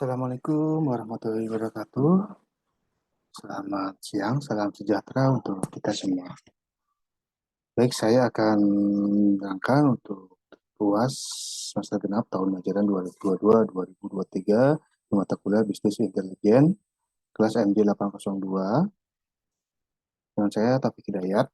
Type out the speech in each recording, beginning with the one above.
Assalamualaikum warahmatullahi wabarakatuh. Selamat siang, salam sejahtera untuk kita semua. Baik, saya akan menerangkan untuk UAS semester genap tahun ajaran 2022-2023 di mata kuliah Bisnis Intelijen kelas MJ 802 dengan saya Taufik Hidayat.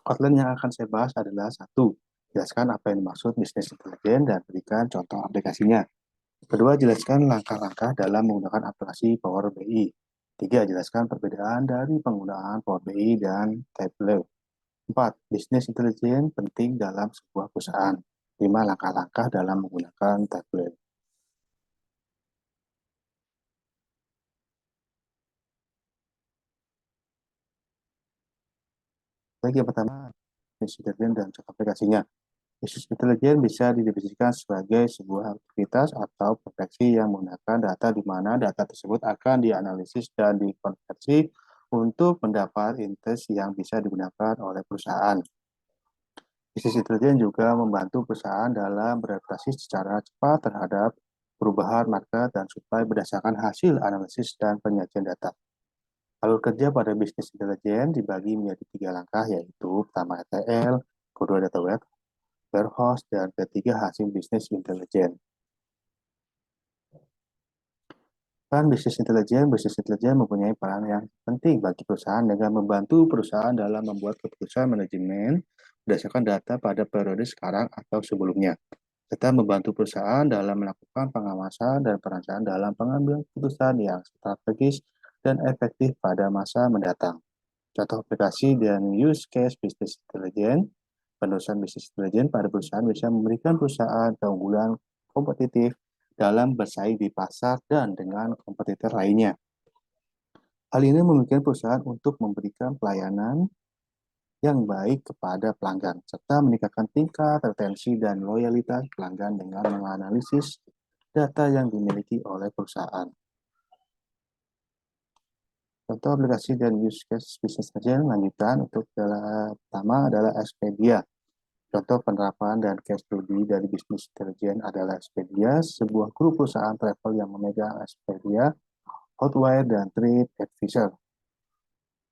Outline yang akan saya bahas adalah satu, jelaskan apa yang dimaksud bisnis intelijen dan berikan contoh aplikasinya. Kedua, jelaskan langkah-langkah dalam menggunakan aplikasi Power BI. Tiga, jelaskan perbedaan dari penggunaan Power BI dan Tableau. Empat, bisnis intelijen penting dalam sebuah perusahaan. Lima, langkah-langkah dalam menggunakan Tableau. Baik, yang pertama, bisnis intelijen dan contoh aplikasinya. Bisnis intelijen bisa didefinisikan sebagai sebuah aktivitas atau profesi yang menggunakan data di mana data tersebut akan dianalisis dan dikonversi untuk mendapat insight yang bisa digunakan oleh perusahaan. Bisnis intelijen juga membantu perusahaan dalam beradaptasi secara cepat terhadap perubahan market dan supply berdasarkan hasil analisis dan penyajian data. Alur kerja pada bisnis intelijen dibagi menjadi tiga langkah, yaitu pertama ETL, kedua data warehouse, dan ketiga hasil bisnis intelijen. Peran bisnis intelijen mempunyai peran yang penting bagi perusahaan dengan membantu perusahaan dalam membuat keputusan manajemen berdasarkan data pada periode sekarang atau sebelumnya, serta membantu perusahaan dalam melakukan pengawasan dan perencanaan dalam pengambilan keputusan yang strategis dan efektif pada masa mendatang. Contoh aplikasi dan use case bisnis intelijen. Penerusan bisnis intelijen pada perusahaan bisa memberikan perusahaan keunggulan kompetitif dalam bersaing di pasar dan dengan kompetitor lainnya. Hal ini memungkinkan perusahaan untuk memberikan pelayanan yang baik kepada pelanggan, serta meningkatkan tingkat retensi dan loyalitas pelanggan dengan menganalisis data yang dimiliki oleh perusahaan. Contoh aplikasi dan use case bisnis intelijen lanjutan untuk pertama adalah Expedia. Contoh penerapan dan case study dari bisnis intelijen adalah Expedia, sebuah grup perusahaan travel yang memegang Expedia, Hotwire, dan TripAdvisor.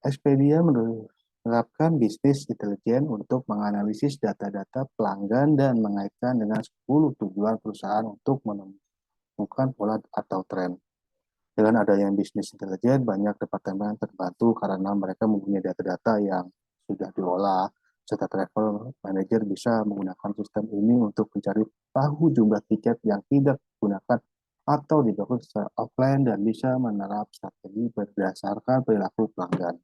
Expedia menerapkan bisnis intelijen untuk menganalisis data-data pelanggan dan mengaitkan dengan 10 tujuan perusahaan untuk menemukan pola atau tren. Dengan adanya bisnis intelijen, banyak departemen terbantu karena mereka mempunyai data-data yang sudah diolah, serta travel manager bisa menggunakan sistem ini untuk mencari tahu jumlah tiket yang tidak digunakan atau dilakukan secara offline dan bisa menerap strategi berdasarkan perilaku pelanggan.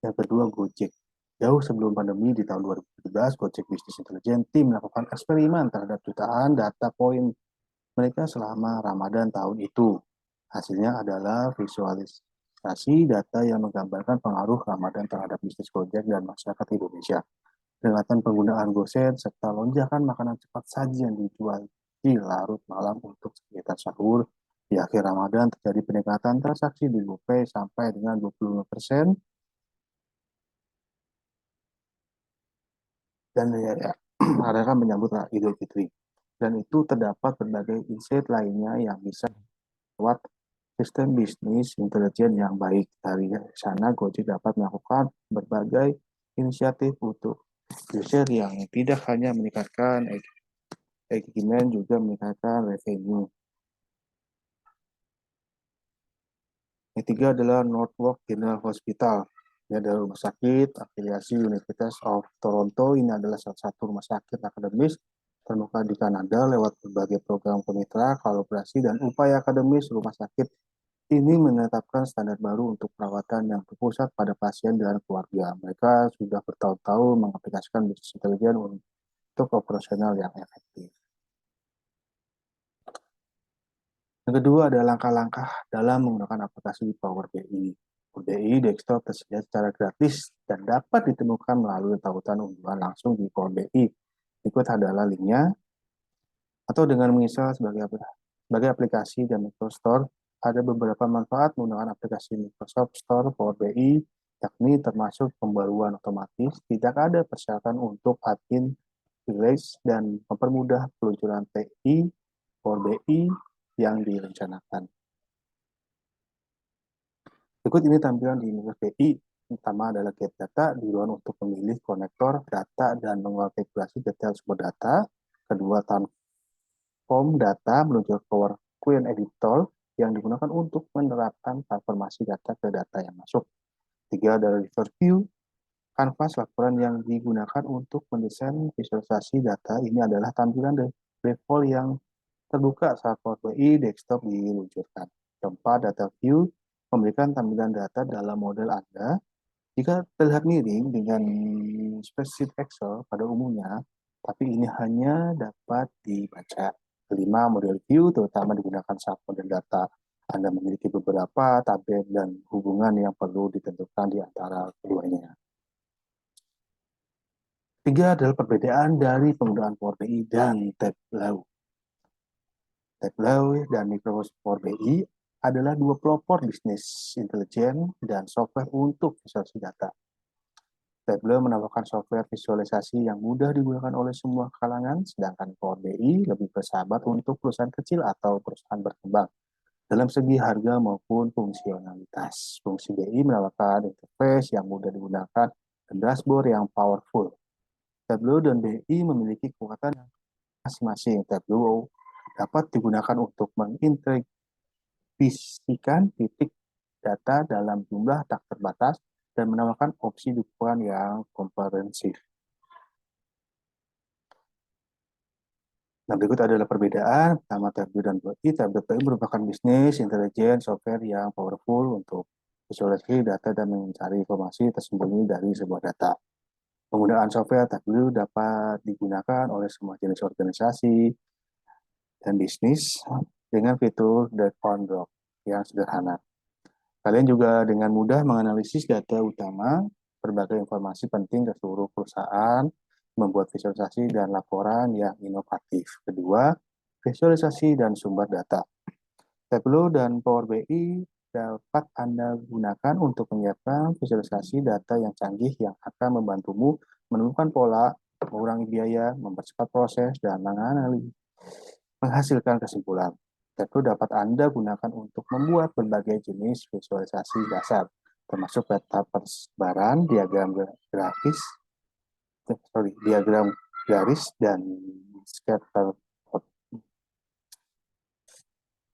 Yang kedua, Gojek. Jauh sebelum pandemi di tahun 2017, Gojek Business Intelligence Team melakukan eksperimen terhadap jutaan data poin mereka selama Ramadan tahun itu. Hasilnya adalah visualisasi data yang menggambarkan pengaruh Ramadan terhadap bisnis Gojek dan masyarakat Indonesia. Peningkatan penggunaan GoSend serta lonjakan makanan cepat saji yang dijual di larut malam untuk sekitar sahur. Di akhir Ramadan terjadi peningkatan transaksi di GoPay sampai dengan 25%, dan mereka menyambut Idul Fitri. Dan itu terdapat berbagai insight lainnya yang bisa lewat sistem bisnis intelijen yang baik. Dari sana, Gojek dapat melakukan berbagai inisiatif untuk user yang tidak hanya meningkatkan engagement, juga meningkatkan revenue. Yang ketiga adalah Northwalk General Hospital. Ini adalah rumah sakit afiliasi University of Toronto. Ini adalah salah satu rumah sakit akademis terbuka di Kanada lewat berbagai program kemitra, kolaborasi, dan upaya akademis. Rumah sakit ini menetapkan standar baru untuk perawatan yang berpusat pada pasien dan keluarga. Mereka sudah bertahun-tahun mengaplikasikan bisnis intelijen untuk operasional yang efektif. Yang kedua adalah langkah-langkah dalam menggunakan aplikasi Power BI. Power BI desktop tersedia secara gratis dan dapat ditemukan melalui tautan unggulan langsung di Power BI. Berikut adalah linknya. Atau dengan menginstal sebagai aplikasi dan Microsoft Store, ada beberapa manfaat menggunakan aplikasi Microsoft Store Power BI, yakni termasuk pembaruan otomatis, tidak ada persyaratan untuk admin, release, dan mempermudah peluncuran TI, Power BI yang direncanakan. Berikut ini tampilan di interface BI. Pertama adalah get data, digunakan untuk memilih konektor data dan mengonfigurasi detail sumber data. Kedua, transform data menuju Power Query Editor yang digunakan untuk menerapkan transformasi data ke data yang masuk. Tiga adalah reverse view, kanvas laporan yang digunakan untuk mendesain visualisasi data. Ini adalah tampilan default yang terbuka saat Power BI desktop diluncurkan. Keempat, data view memberikan tampilan data dalam model Anda. Jika terlihat miring dengan spreadsheet Excel pada umumnya, tapi ini hanya dapat dibaca. Kelima, model view terutama digunakan saat model data Anda memiliki beberapa tabel dan hubungan yang perlu ditentukan di antara keduanya. Tiga adalah perbedaan dari penggunaan Power BI dan Tableau. Tableau dan Microsoft Power BI adalah dua pelopor bisnis intelijen dan software untuk visualisasi data. Tableau menawarkan software visualisasi yang mudah digunakan oleh semua kalangan, sedangkan Power BI lebih bersahabat untuk perusahaan kecil atau perusahaan berkembang dalam segi harga maupun fungsionalitas. Fungsi BI menawarkan interface yang mudah digunakan dan dashboard yang powerful. Tableau dan BI memiliki kekuatan yang masing-masing. Tableau dapat digunakan untuk mengintegrasikan titik data dalam jumlah tak terbatas dan menawarkan opsi dukungan yang komprehensif. Nah, berikut adalah perbedaan. Pertama, Tableau dan BI. Tableau merupakan bisnis intelijen software yang powerful untuk visualisasi data dan mencari informasi tersembunyi dari sebuah data. Penggunaan software Tableau dapat digunakan oleh semua jenis organisasi dan bisnis dengan fitur drag and drop yang sederhana. Kalian juga dengan mudah menganalisis data utama, berbagai informasi penting ke seluruh perusahaan, membuat visualisasi dan laporan yang inovatif. Kedua, visualisasi dan sumber data. Tableau dan Power BI dapat Anda gunakan untuk menyiapkan visualisasi data yang canggih yang akan membantumu menemukan pola, mengurangi biaya, mempercepat proses, dan menghasilkan kesimpulan. Tableau dapat Anda gunakan untuk membuat berbagai jenis visualisasi dasar, termasuk peta persebaran, diagram garis, dan scatter plot.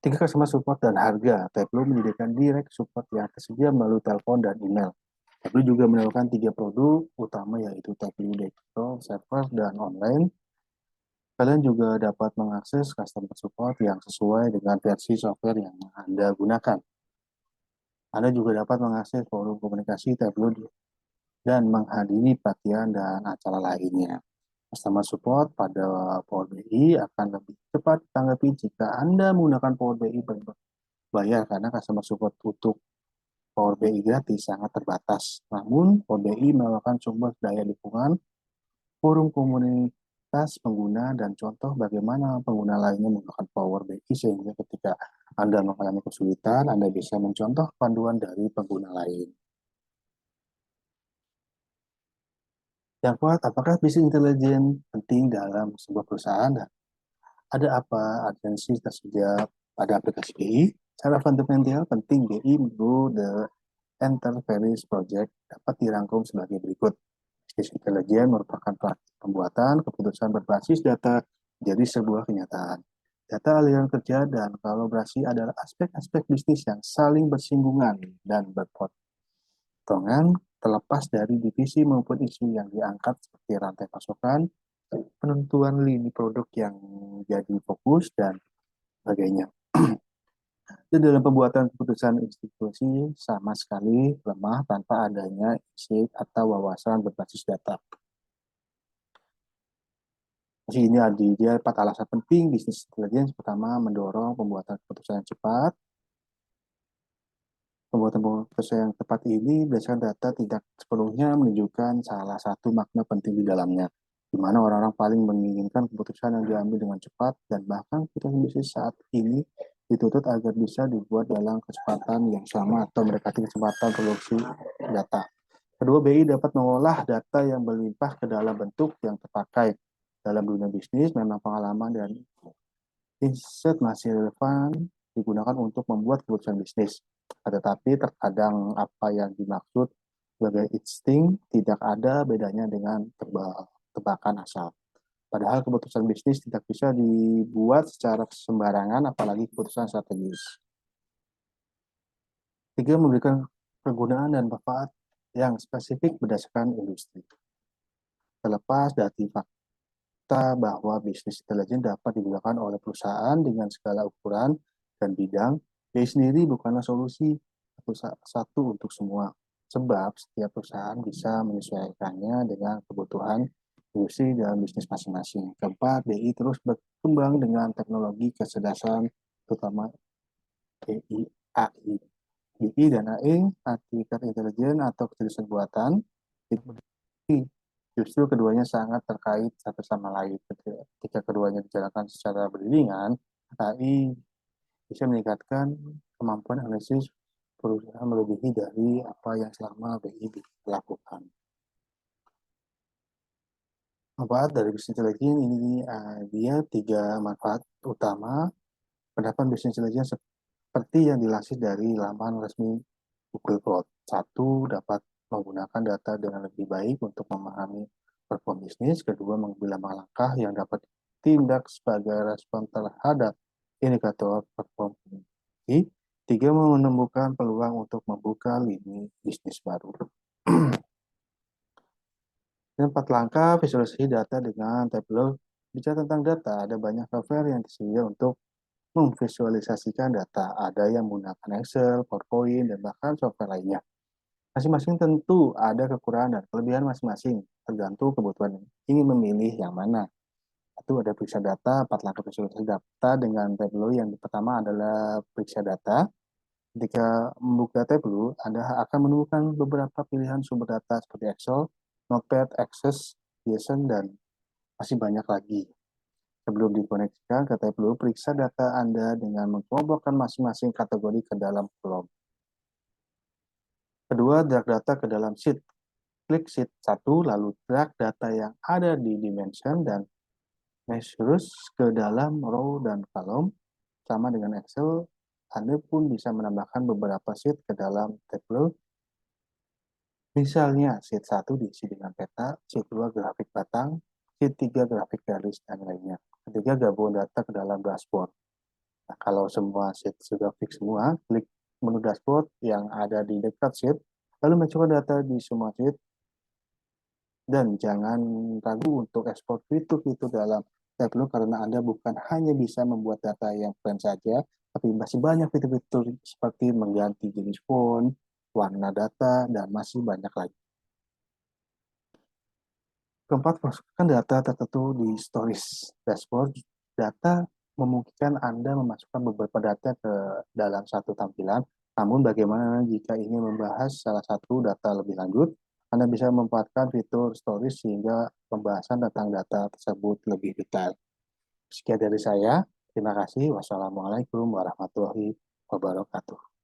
Tiga, customer support dan harga. Tableau menyediakan direct support yang tersedia melalui telepon dan email. Tableau juga menawarkan tiga produk utama, yaitu Tableau Desktop, Server, dan Online. Kalian juga dapat mengakses customer support yang sesuai dengan versi software yang Anda gunakan. Anda juga dapat mengakses forum komunikasi Tableau dan menghadiri pelatihan dan acara lainnya. Customer support pada Power BI akan lebih cepat ditanggapi jika Anda menggunakan Power BI berbayar, karena customer support untuk Power BI gratis sangat terbatas. Namun, Power BI menawarkan sumber daya dukungan, forum komunitas pengguna, dan contoh bagaimana pengguna lainnya menggunakan Power BI, sehingga ketika Anda mengalami kesulitan, Anda bisa mencontoh panduan dari pengguna lain. Yang keempat, apakah bisnis intelijen penting dalam sebuah perusahaan? Ada apa atensi tersedia pada aplikasi BI? Secara fundamental, penting BI menurut The Enterprise Project dapat dirangkum sebagai berikut. Bisnis intelijen merupakan pembuatan keputusan berbasis data jadi sebuah kenyataan. Data, aliran kerja, dan kolaborasi adalah aspek-aspek bisnis yang saling bersinggungan dan berpotongan, terlepas dari divisi maupun isu yang diangkat seperti rantai pasokan, penentuan lini produk yang jadi fokus, dan sebagainya. Dan dalam pembuatan keputusan institusi sama sekali lemah tanpa adanya insight atau wawasan berbasis data. Jadi ini dia 4 alasan penting bisnis intelligence. Pertama, mendorong pembuatan keputusan yang cepat. Pembuatan keputusan yang tepat ini berdasarkan data tidak sepenuhnya menunjukkan salah satu makna penting di dalamnya, di mana orang-orang paling menginginkan keputusan yang diambil dengan cepat, dan bahkan keputusan bisnis saat ini dituntut agar bisa dibuat dalam kecepatan yang sama atau mendekati kecepatan produksi data. Kedua, BI dapat mengolah data yang berlimpah ke dalam bentuk yang terpakai. Dalam dunia bisnis, memang pengalaman dan Insight masih relevan digunakan untuk membuat keputusan bisnis. Tetapi terkadang apa yang dimaksud sebagai insting tidak ada bedanya dengan tebakan asal. Padahal keputusan bisnis tidak bisa dibuat secara sembarangan, apalagi keputusan strategis. Tiga, memberikan kegunaan dan manfaat yang spesifik berdasarkan industri. Terlepas dari fakta bahwa bisnis intelijen dapat digunakan oleh perusahaan dengan segala ukuran dan bidang, BI sendiri bukanlah solusi satu untuk semua. Sebab setiap perusahaan bisa menyesuaikannya dengan kebutuhan industri dan bisnis masing-masing. Keempat, BI terus berkembang dengan teknologi kecerdasan, terutama BI AI. BI dan AI, artificial intelligence atau kecerdasan buatan, itu justru keduanya sangat terkait satu sama lain. Ketika keduanya dijalankan secara beriringan, AI bisa meningkatkan kemampuan analisis perusahaan melebihi dari apa yang selama BI lakukan. Manfaat dari bisnis intelligence ini dia tiga manfaat utama. Pendapat bisnis intelligence seperti yang dilansir dari laman resmi Google Cloud. Satu, dapat menggunakan data dengan lebih baik untuk memahami performa bisnis. Kedua, mengambil langkah yang dapat ditindak sebagai respon terhadap indikator performa. Tiga, menemukan peluang untuk membuka lini bisnis baru. Empat langkah visualisasi data dengan Tableau. Bicara tentang data, ada banyak software yang tersedia untuk memvisualisasikan data. Ada yang menggunakan Excel, PowerPoint, dan bahkan software lainnya. Masing-masing tentu ada kekurangan dan kelebihan masing-masing, tergantung kebutuhan ingin memilih yang mana. Itu ada periksa data, 4 langkah visualisasi data dengan Tableau. Yang pertama adalah periksa data. Ketika membuka Tableau, Anda akan menemukan beberapa pilihan sumber data seperti Excel, Notepad, Access, JSON, dan masih banyak lagi. Sebelum dikoneksikan ke Tableau, periksa data Anda dengan mengelompokkan masing-masing kategori ke dalam kolom. Kedua, drag data ke dalam sheet. Klik sheet 1, lalu drag data yang ada di dimension dan measures ke dalam row dan kolom. Sama dengan Excel, Anda pun bisa menambahkan beberapa sheet ke dalam Tableau. Misalnya, sheet 1 diisi dengan peta, sheet 2 grafik batang, sheet 3 grafik garis, dan lainnya. Ketiga, gabung data ke dalam dashboard. Nah, kalau semua sheet sudah fix semua, klik menu dashboard yang ada di dekat sheet, lalu masukkan data di semua sheet, dan jangan ragu untuk ekspor fitur-fitur dalam Tableau karena Anda bukan hanya bisa membuat data yang keren saja, tapi masih banyak fitur-fitur seperti mengganti jenis font, warna data, dan masih banyak lagi. Keempat, masukkan data tertentu di Stories dashboard. Data memungkinkan Anda memasukkan beberapa data ke dalam satu tampilan. Namun bagaimana jika ingin membahas salah satu data lebih lanjut? Anda bisa memanfaatkan fitur Stories sehingga pembahasan tentang data tersebut lebih detail. Sekian dari saya. Terima kasih. Wassalamualaikum warahmatullahi wabarakatuh.